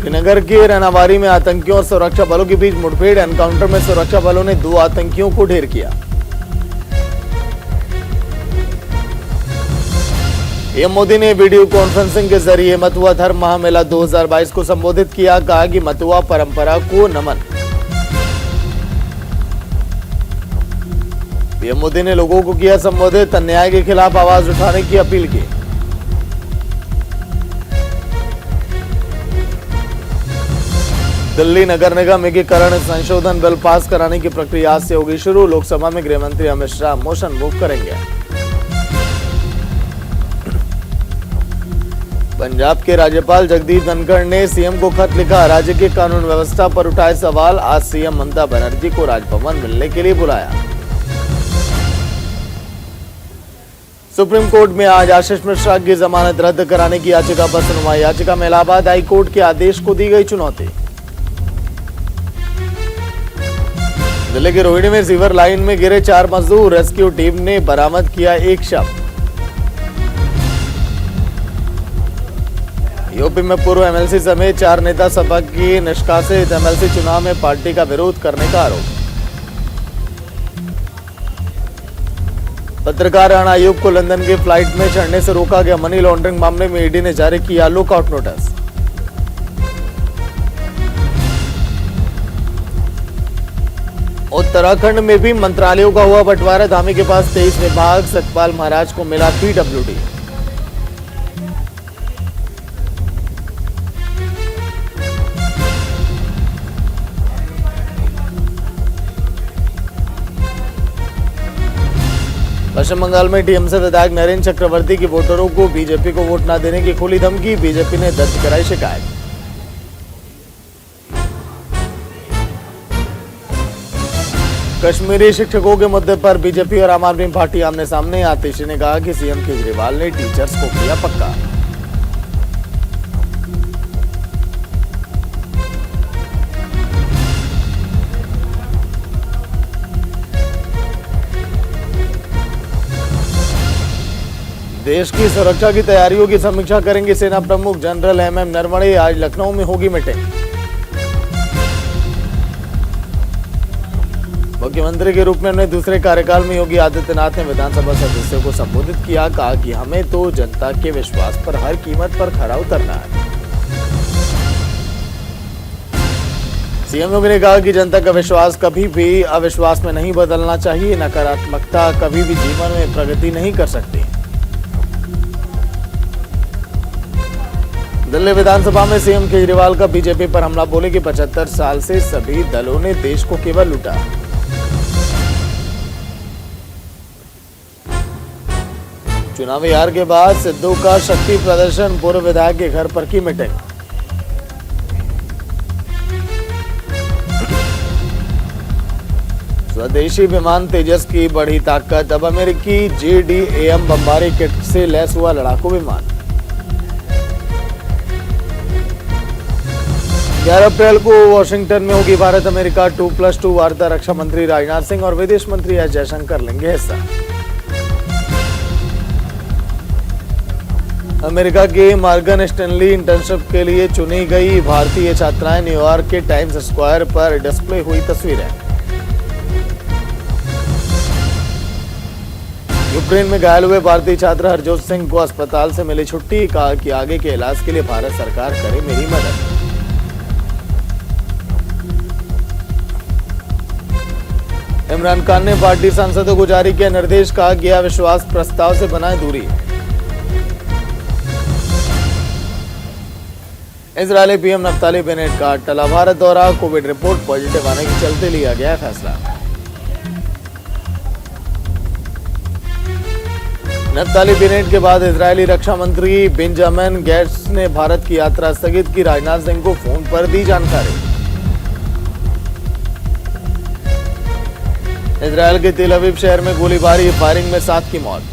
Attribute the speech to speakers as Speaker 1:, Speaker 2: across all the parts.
Speaker 1: श्रीनगर के रनावारी में आतंकियों और सुरक्षा बलों के बीच मुठभेड़। एनकाउंटर में सुरक्षा बलों ने 2 आतंकियों को ढेर किया। पीएम मोदी ने वीडियो कॉन्फ्रेंसिंग के जरिए मथुआ धर्म महामेला 2022 को संबोधित किया। कहा कि मथुआ परंपरा को नमन। पीएम मोदी ने लोगों को किया संबोधित। अन्याय के खिलाफ आवाज उठाने की अपील की। दिल्ली नगर निगम एकीकरण संशोधन बिल पास कराने की प्रक्रिया आज से होगी शुरू। लोकसभा में गृह मंत्री अमित शाह मोशन मूव करेंगे। पंजाब के राज्यपाल जगदीप धनखड़ ने सीएम को खत लिखा। राज्य की कानून व्यवस्था पर उठाए सवाल। आज सीएम ममता बनर्जी को राजभवन मिलने के लिए बुलाया। सुप्रीम कोर्ट में आज आशीष मिश्रा की जमानत रद्द कराने की याचिका पर सुनवाई। याचिका में इलाहाबाद हाई कोर्ट के आदेश को दी गई चुनौती। दिल्ली के रोहिणी में सीवर लाइन में गिरे 4 मजदूर। रेस्क्यू टीम ने बरामद किया 1 शव। यूपी में पूर्व एमएलसी समेत 4 नेता सपा की निष्कासित। एमएलसी चुनाव में पार्टी का विरोध करने का आरोप। पत्रकार राणा अयूब को लंदन की फ्लाइट में चढ़ने से रोका गया। मनी लॉन्ड्रिंग मामले में ईडी ने जारी किया लुकआउट नोटिस। उत्तराखंड में भी मंत्रालयों का हुआ बंटवारा। धामी के पास 23 विभाग। सतपाल महाराज को मिला पीडब्ल्यूडी। पश्चिम बंगाल में टीएमसी विधायक नरेंद्र चक्रवर्ती की वोटरों को बीजेपी को वोट न देने की खुली धमकी। बीजेपी ने दर्ज कराई शिकायत। कश्मीरी शिक्षकों के मुद्दे पर बीजेपी और आम आदमी पार्टी आमने सामने। आतिशी ने कहा कि सीएम केजरीवाल ने टीचर्स को किया पक्का। देश की सुरक्षा की तैयारियों की समीक्षा करेंगे सेना प्रमुख जनरल एमएम नरवणे। आज लखनऊ में होगी मीटिंग। मुख्यमंत्री के रूप में अपने दूसरे कार्यकाल में योगी आदित्यनाथ ने विधानसभा सदस्यों को संबोधित किया। कहा कि हमें तो जनता के विश्वास पर हर कीमत पर खरा उतरना है। सीएम योगी ने कहा कि जनता का विश्वास कभी भी अविश्वास में नहीं बदलना चाहिए। नकारात्मकता कभी भी जीवन में प्रगति नहीं कर सकती। दिल्ली विधानसभा में सीएम केजरीवाल का बीजेपी पर हमला। बोले कि 75 साल से सभी दलों ने देश को केवल लूटा। चुनावी हार के बाद सिद्धू का शक्ति प्रदर्शन। पूर्व विधायक के घर पर की मीटिंग। स्वदेशी विमान तेजस की बढ़ी ताकत। अब अमेरिकी JDAM बमबारी किट से लैस हुआ लड़ाकू विमान। 11 अप्रैल को वॉशिंगटन में होगी भारत अमेरिका 2+2 वार्ता। रक्षा मंत्री राजनाथ सिंह और विदेश मंत्री एस जयशंकर लेंगे हिस्सा। अमेरिका के मॉर्गन स्टैनली इंटर्नशिप के लिए चुनी गई भारतीय छात्राएं। न्यूयॉर्क के टाइम्स स्क्वायर पर डिस्प्ले हुई तस्वीरें। यूक्रेन में घायल हुए भारतीय छात्र हरजोत सिंह को अस्पताल से मिली छुट्टी। कहा कि आगे के इलाज के लिए भारत सरकार करे मेरी मदद। इमरान खान ने पार्टी सांसदों को जारी किया निर्देश। कहा गया विश्वास प्रस्ताव से बनाए दूरी। इजरायली पीएम नफ्ताली बेनेट का टला भारत दौरा। कोविड रिपोर्ट पॉजिटिव आने के चलते लिया गया फैसला। नफ्ताली बेनेट के बाद इजरायली रक्षा मंत्री बेंजामिन गेट्स ने भारत की यात्रा स्थगित की। राजनाथ सिंह को फोन पर दी जानकारी। इजरायल के तेल अवीव शहर में गोलीबारी। फायरिंग में 7 की मौत।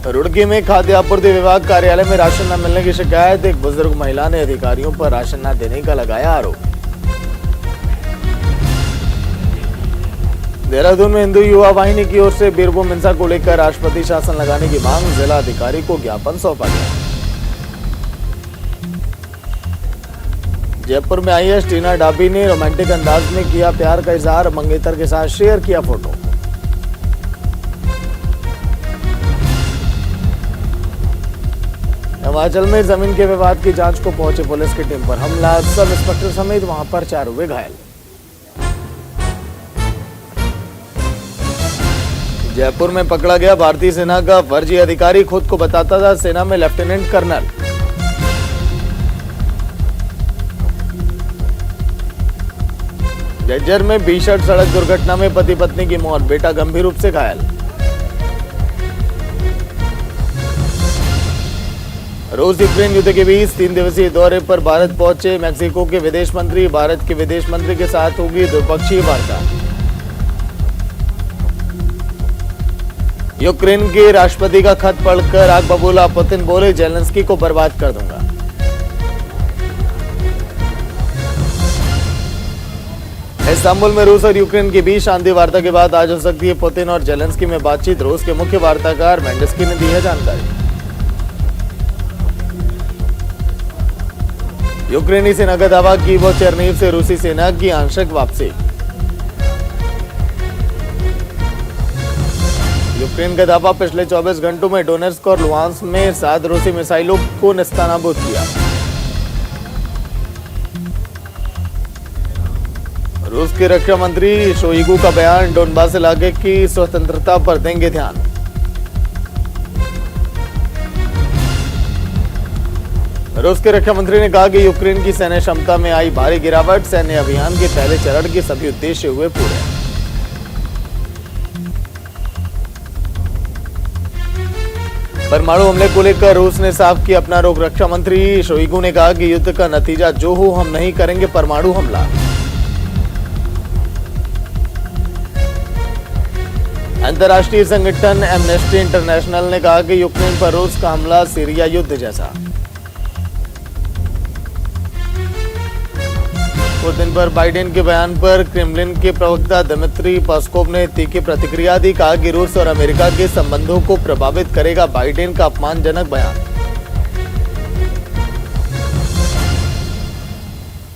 Speaker 1: रुड़की में खाद्य आपूर्ति विभाग कार्यालय में राशन न मिलने की शिकायत। एक बुजुर्ग महिला ने अधिकारियों पर राशन न देने का लगाया आरोप। देहरादून में हिंदू युवा वाहिनी की ओर से बीरभूम हिंसा को लेकर राष्ट्रपति शासन लगाने की मांग। जिला अधिकारी को ज्ञापन सौंपा गया। जयपुर में आई है टीना डाबी ने रोमांटिक अंदाज में किया प्यार का इजहार, मंगेतर के साथ शेयर किया फोटो। हिमाचल में जमीन के विवाद की जांच को पहुंचे पुलिस की टीम पर हमला, सब इंस्पेक्टर समेत वहां पर 4 हुए घायल। जयपुर में पकड़ा गया भारतीय सेना का फर्जी अधिकारी, खुद को बताता था सेना में लेफ्टिनेंट कर्नल। झज्जर में भीषण सड़क दुर्घटना में पति पत्नी की मौत, बेटा गंभीर रूप से घायल। रूस यूक्रेन युद्ध के बीच 3 दिवसीय दौरे पर भारत पहुंचे मैक्सिको के विदेश मंत्री, भारत के विदेश मंत्री के साथ होगी द्विपक्षीय वार्ता। यूक्रेन के राष्ट्रपति का खत पढ़कर आग बबूला पुतिन, बोले जेलेंस्की को बर्बाद कर दूंगा। इस्तांबुल में रूस और यूक्रेन के बीच शांति वार्ता के बाद आज हो सकती है पुतिन और जेलेंस्की में बातचीत, रूस के मुख्य वार्ताकार मेंडेस्की ने दी है जानकारी। यूक्रेनी सेना का दावा कि वो चेरनीव से रूसी सेना की आंशिक वापसी। यूक्रेन का दावा पिछले 24 घंटों में डोनेट्स्क और लुहांस्क में 7 रूसी मिसाइलों को नेस्तनाबूद किया। रूस के रक्षा मंत्री शोइगु का बयान, डोनबास इलाके की स्वतंत्रता पर देंगे ध्यान। रूस के रक्षा मंत्री ने कहा कि यूक्रेन की सैन्य क्षमता में आई भारी गिरावट, सैन्य अभियान के पहले चरण के सभी उद्देश्य हुए पूरे। परमाणु हमले को लेकर रूस ने साफ किया अपना रुख, रक्षा मंत्री शोइगु ने कहा कि युद्ध का नतीजा जो हो, हम नहीं करेंगे परमाणु हमला। अंतर्राष्ट्रीय संगठन एमनेस्टी इंटरनेशनल ने कहा कि यूक्रेन पर रूस का हमला सीरिया युद्ध जैसा। पुतिन पर बाइडेन के बयान पर क्रेमलिन के प्रवक्ता दिमित्री पेस्कोव ने तीखी प्रतिक्रिया दी, कहा कि रूस और अमेरिका के संबंधों को प्रभावित करेगा बाइडेन का अपमानजनक बयान।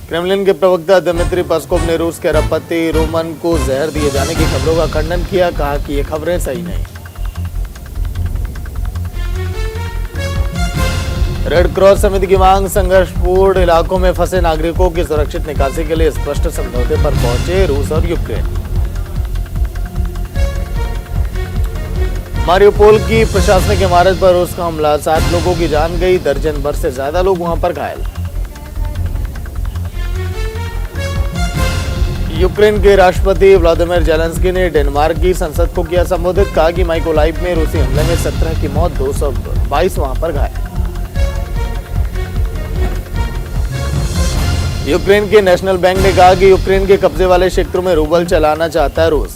Speaker 1: क्रेमलिन के प्रवक्ता दिमित्री पेस्कोव ने रूस के राष्ट्रपति रोमन को जहर दिए जाने की खबरों का खंडन किया, कहा कि ये खबरें सही नहीं। रेड क्रॉस समिति की मांग, संघर्षपूर्ण इलाकों में फंसे नागरिकों की सुरक्षित निकासी के लिए स्पष्ट समझौते पर पहुंचे रूस और यूक्रेन। मारियोपोल की प्रशासनिक इमारत पर रूस का हमला, 7 लोगों की जान गई, दर्जन भर से ज्यादा लोग वहां पर घायल। यूक्रेन के राष्ट्रपति व्लादिमीर जेलेंस्की ने डेनमार्क की संसद को किया संबोधित, कहा कि माइकोलाइव में रूसी हमले में 17 की मौत, 222 वहां पर घायल। यूक्रेन के नेशनल बैंक ने कहा कि यूक्रेन के कब्जे वाले क्षेत्रों में रूबल चलाना चाहता है रूस।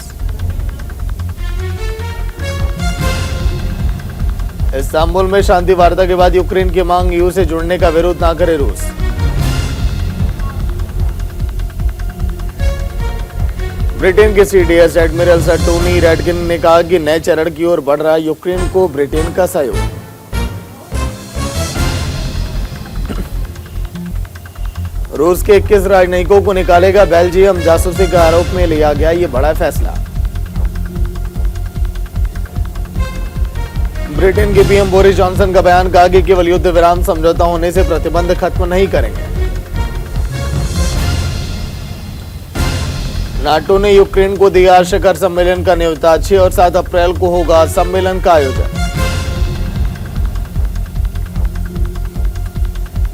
Speaker 1: इस्तांबुल में शांति वार्ता के बाद यूक्रेन की मांग, ईयू से जुड़ने का विरोध ना करे रूस। ब्रिटेन के सीडीएस एडमिरल सर टोनी रेडकिन ने कहा कि नए चरण की ओर बढ़ रहा यूक्रेन को ब्रिटेन का सहयोग। रूस के 21 राजनयिकों को निकालेगा बेल्जियम, जासूसी के आरोप में लिया गया ये बड़ा फैसला। ब्रिटेन के पीएम बोरिस जॉनसन का बयान, कहा कि केवल युद्ध विराम समझौता होने से प्रतिबंध खत्म नहीं करेंगे। नाटो ने यूक्रेन को दिया शिखर सम्मेलन का न्योता, 6 और 7 अप्रैल को होगा सम्मेलन का आयोजन।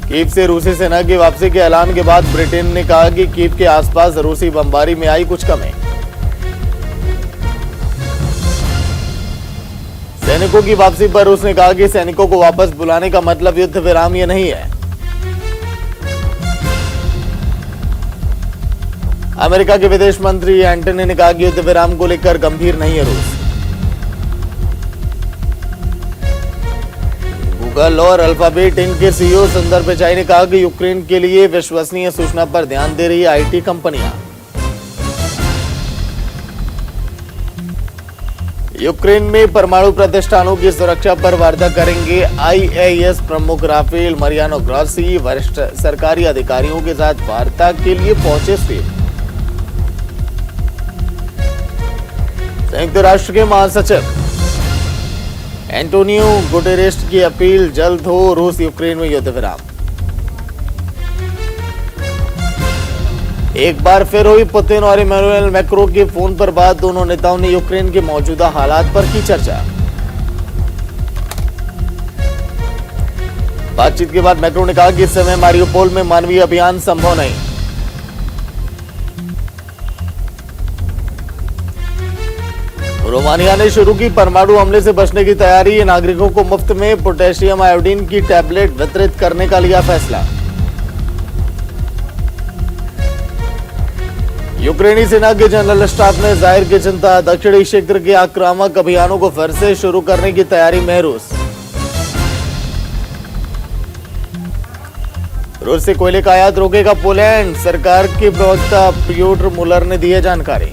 Speaker 1: कीव से रूसी सेना की वापसी के ऐलान के बाद ब्रिटेन ने कहा कि कीव के आसपास रूसी बमबारी में आई कुछ कमी। सैनिकों की वापसी पर रूस ने कहा कि सैनिकों को वापस बुलाने का मतलब युद्ध विराम ये नहीं है। अमेरिका के विदेश मंत्री एंटनी ने कहा कि युद्ध विराम को लेकर गंभीर नहीं है रूस। गूगल और अल्फाबेट इंक के सीईओ सुंदर पिचाई ने कहा कि यूक्रेन के लिए विश्वसनीय सूचना पर ध्यान दे रही आईटी कंपनियां। यूक्रेन में परमाणु प्रतिष्ठानों की सुरक्षा पर वार्ता करेंगे आईएएस प्रमुख राफेल मरियानो ग्रॉसी। वरिष्ठ सरकारी अधिकारियों के साथ वार्ता के लिए पहुंचे स्वीडन। संयुक्त राष्ट्र के महासचिव एंटोनियो गुटेरेस की अपील, जल्द हो रूस यूक्रेन में युद्ध विराम। एक बार फिर हुई पुतिन और इमैनुएल मैक्रों के फोन पर बात। दोनों नेताओं ने यूक्रेन के मौजूदा हालात पर की चर्चा। बातचीत के बाद मैक्रो ने कहा कि इस समय मारियोपोल में मानवीय अभियान संभव नहीं। रोमानिया ने शुरू की परमाणु हमले से बचने की तैयारी। नागरिकों को मुफ्त में पोटेशियम आयोडीन की टैबलेट वितरित करने का लिया फैसला। यूक्रेनी सेना के जनरल स्टाफ ने जाहिर की चिंता। दक्षिणी क्षेत्र के आक्रामक अभियानों को फिर से शुरू करने की तैयारी में रूस। रूस से कोयले का आयात रोकेगा पोलैंड, सरकार के प्रवक्ता पियोट्र मुलर ने दी है जानकारी।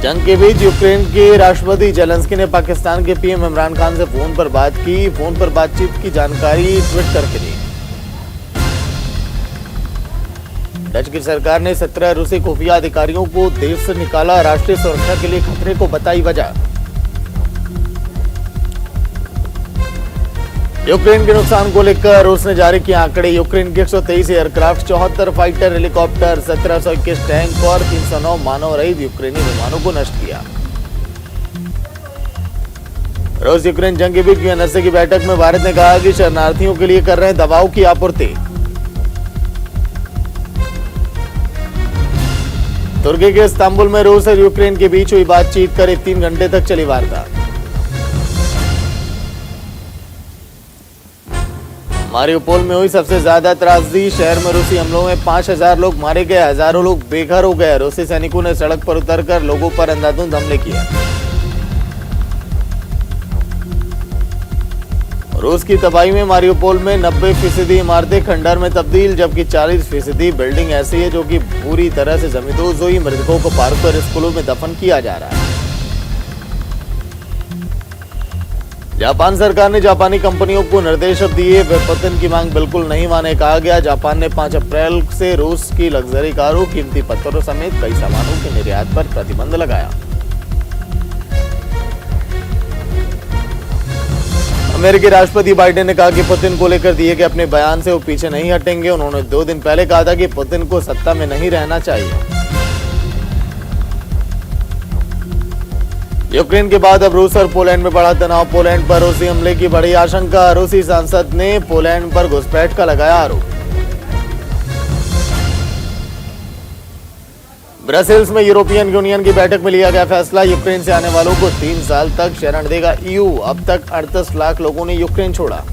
Speaker 1: जंग के बीच यूक्रेन के राष्ट्रपति जेलेंस्की ने पाकिस्तान के पीएम इमरान खान से फोन पर बात की। फोन पर बातचीत की जानकारी ट्वीट करके दी। डच की सरकार ने 17 रूसी खुफिया अधिकारियों को देश से निकाला। राष्ट्रीय सुरक्षा के लिए खतरे को बताई वजह। यूक्रेन के नुकसान को लेकर रूस ने जारी किए आंकड़े। यूक्रेन के 123 एयरक्राफ्ट, 74 फाइटर हेलीकॉप्टर, 1721 टैंक और 309 मानव रहित यूक्रेनी विमानों को नष्ट किया। रूस यूक्रेन जंग के बीच वीएनएसए की बैठक में भारत ने कहा कि शरणार्थियों के लिए कर रहे हैं दवाओं की आपूर्ति। तुर्की के इस्तांबुल में रूस और यूक्रेन के बीच हुई बातचीत। करीब 3 घंटे तक चली वार्ता। मारियोपोल में हुई सबसे ज्यादा त्रासदी। शहर में रूसी हमलों में 5000 लोग मारे गए, हजारों लोग बेघर हो गए। रूसी सैनिकों ने सड़क पर उतरकर लोगों पर अंधाधुंध हमले किए। रूस की तबाही में मारियोपोल में 90% इमारतें खंडहर में तब्दील, जबकि 40% बिल्डिंग ऐसी है जो कि पूरी तरह से जमींदोज हुई। मृतकों को पार्क और स्कूलों में दफन किया जा रहा है। जापान सरकार ने जापानी कंपनियों को निर्देश दिए। वे पुतिन की मांग बिल्कुल नहीं माने। कहा गया जापान ने 5 अप्रैल से रूस की लग्जरी कारों, कीमती पत्थरों समेत कई सामानों के निर्यात पर प्रतिबंध लगाया। अमेरिकी राष्ट्रपति बाइडेन ने कहा कि पुतिन को लेकर दिए गए अपने बयान से वो पीछे नहीं हटेंगे। उन्होंने 2 दिन पहले कहा था कि पुतिन को सत्ता में नहीं रहना चाहिए। यूक्रेन के बाद अब रूस और पोलैंड में बढ़ा तनाव। पोलैंड पर रूसी हमले की बड़ी आशंका। रूसी सांसद ने पोलैंड पर घुसपैठ का लगाया आरोप। ब्रसेल्स में यूरोपियन यूनियन की बैठक में लिया गया फैसला। यूक्रेन से आने वालों को 3 साल तक शरण देगा ईयू। अब तक 38 लाख लोगों ने यूक्रेन छोड़ा।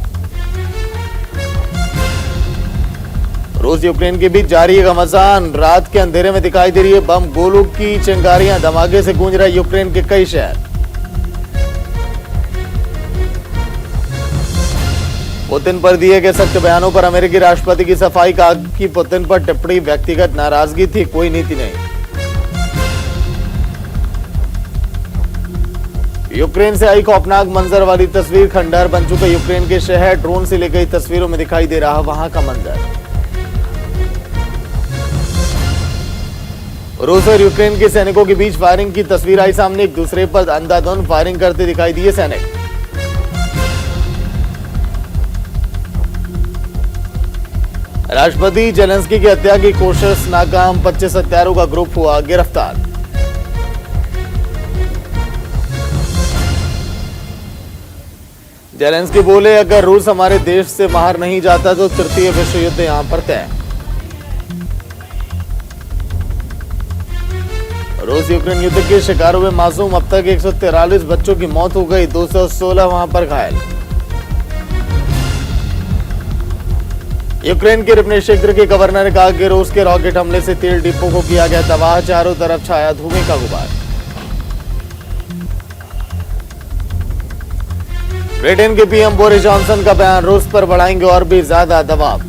Speaker 1: रूस यूक्रेन के बीच जारी है घमासान। रात के अंधेरे में दिखाई दे रही है बम गोलों की चिंगारियां। धमाके से गूंज रहे यूक्रेन के कई शहर। पुतिन पर दिए गए सख्त बयानों पर अमेरिकी राष्ट्रपति की सफाई। कहा कि पुतिन पर टिप्पणी व्यक्तिगत नाराजगी थी, कोई नीति नहीं। यूक्रेन से आई खौफनाक मंजर वाली तस्वीर। खंडहर बन चुके यूक्रेन के शहर। ड्रोन से ली गई तस्वीरों में दिखाई दे रहा वहां का मंजर। रूस और यूक्रेन के सैनिकों के बीच फायरिंग की तस्वीर आई सामने। एक दूसरे पर अंधाधुंध फायरिंग करते दिखाई दिए सैनिक। राष्ट्रपति जेलेंस्की की हत्या की कोशिश नाकाम। 25 हत्यारों का ग्रुप हुआ गिरफ्तार। जेलेंस्की बोले, अगर रूस हमारे देश से बाहर नहीं जाता तो तृतीय विश्व युद्ध यहां पर तय। रूस यूक्रेन युद्ध के शिकार हुए मासूम। अब तक 143 बच्चों की मौत हो गई, 216 वहां पर घायल। यूक्रेन के रिपने क्षेत्र के गवर्नर ने कहा कि रूस के रॉकेट हमले से तेल डिपो को किया गया तबाह। चारों तरफ छाया धुएं का गुबार। ब्रिटेन के पीएम बोरिस जॉनसन का बयान, रूस पर बढ़ाएंगे और भी ज्यादा दबाव।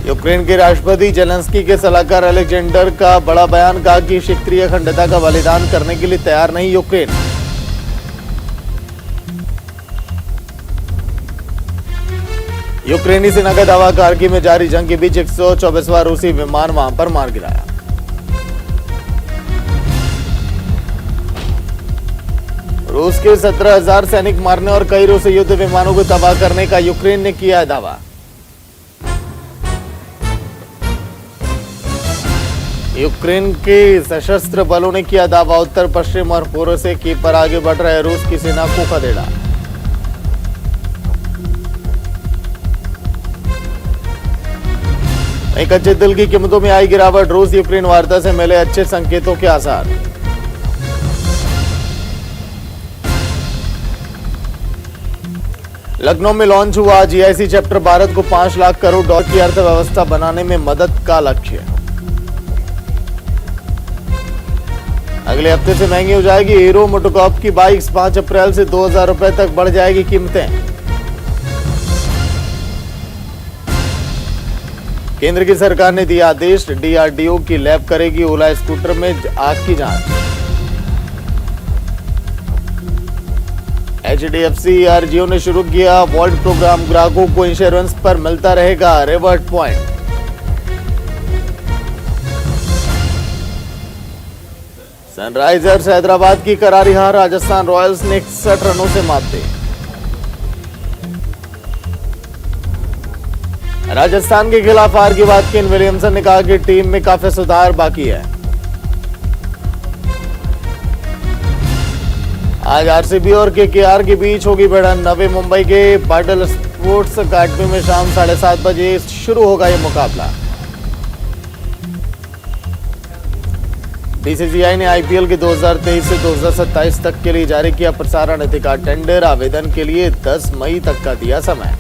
Speaker 1: यूक्रेन के राष्ट्रपति जेलेंस्की के सलाहकार अलेक्जेंडर का बड़ा बयान, कहा कि क्षेत्रीय अखंडता का बलिदान करने के लिए तैयार नहीं यूक्रेन। यूक्रेनी सेना का दावा, कारगिल में जारी जंग के बीच 124वां रूसी विमान वहां पर मार गिराया। रूस के 17,000 सैनिक मारने और कई रूसी युद्ध विमानों को तबाह करने का यूक्रेन ने किया है दावा। यूक्रेन के सशस्त्र बलों ने किया दावा, उत्तर पश्चिम और पूर्व से कीव पर आगे बढ़ रहे रूस की सेना को खदेड़ा। एक कच्चे तेल की कीमतों में आई गिरावट, रूस यूक्रेन वार्ता से मिले अच्छे संकेतों के आसार। लखनऊ में लॉन्च हुआ जीआईसी चैप्टर, भारत को 5 लाख करोड़ डॉलर की अर्थव्यवस्था बनाने में मदद का लक्ष्य। अगले हफ्ते से महंगी हो जाएगी हीरो मोटोकॉर्प की बाइक्स, 5 अप्रैल से 2,000 रुपए तक बढ़ जाएगी कीमतें। केंद्र की सरकार ने दिया आदेश, डीआरडीओ की लैब करेगी ओला स्कूटर में आग की जांच। एचडीएफसी आरजीओ ने शुरू किया वॉल्ट प्रोग्राम, ग्राहकों को इंश्योरेंस पर मिलता रहेगा रिवर्ट पॉइंट। सनराइजर्स हैदराबाद की करारी हार, राजस्थान रॉयल्स ने 61 रनों से मात दी। राजस्थान के खिलाफ हार के बाद केन विलियमसन ने कहा कि टीम में काफी सुधार बाकी है। आज आरसीबी और केकेआर के बीच होगी भिड़ंत, नवी मुंबई के पाटिल स्पोर्ट्स अकादमी में शाम 7:30 बजे शुरू होगा यह मुकाबला। बीसीसीआई ने आईपीएल के 2023 से 2027 तक के लिए जारी किया प्रसारण अधिकार टेंडर, आवेदन के लिए 10 मई तक का दिया समय।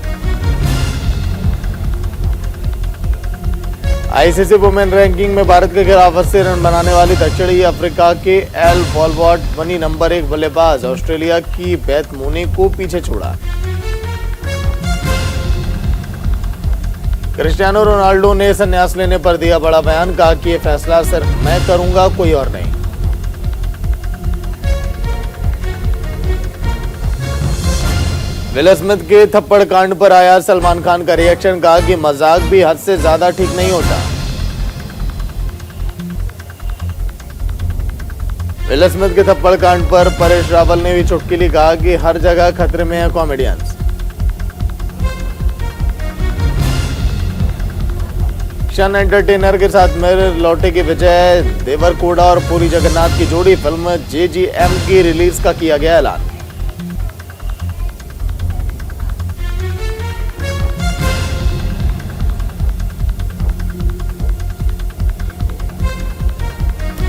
Speaker 1: आईसीसी वुमेन रैंकिंग में भारत के खिलाफ 80 रन बनाने वाली दक्षिणी अफ्रीका के एल वॉलवॉट बनी नंबर 1 बल्लेबाज, ऑस्ट्रेलिया की बेथ मूनी को पीछे छोड़ा। क्रिस्टियानो रोनाल्डो ने संन्यास लेने पर दिया बड़ा बयान, कहा कि यह फैसला सिर्फ मैं करूंगा, कोई और नहीं। विल स्मिथ के थप्पड़ कांड पर आया सलमान खान का रिएक्शन, कहा कि मजाक भी हद से ज्यादा ठीक नहीं होता। विल स्मिथ के थप्पड़ कांड पर परेश रावल ने भी चुटकुली, कहा कि हर जगह खतरे में है कॉमेडियंस। शन एंटरटेनर के साथ मेरे लौटे की विजय देवरकोड़ा और पुरी जगन्नाथ की जोड़ी, फिल्म जेजीएम की रिलीज का किया गया ऐलान।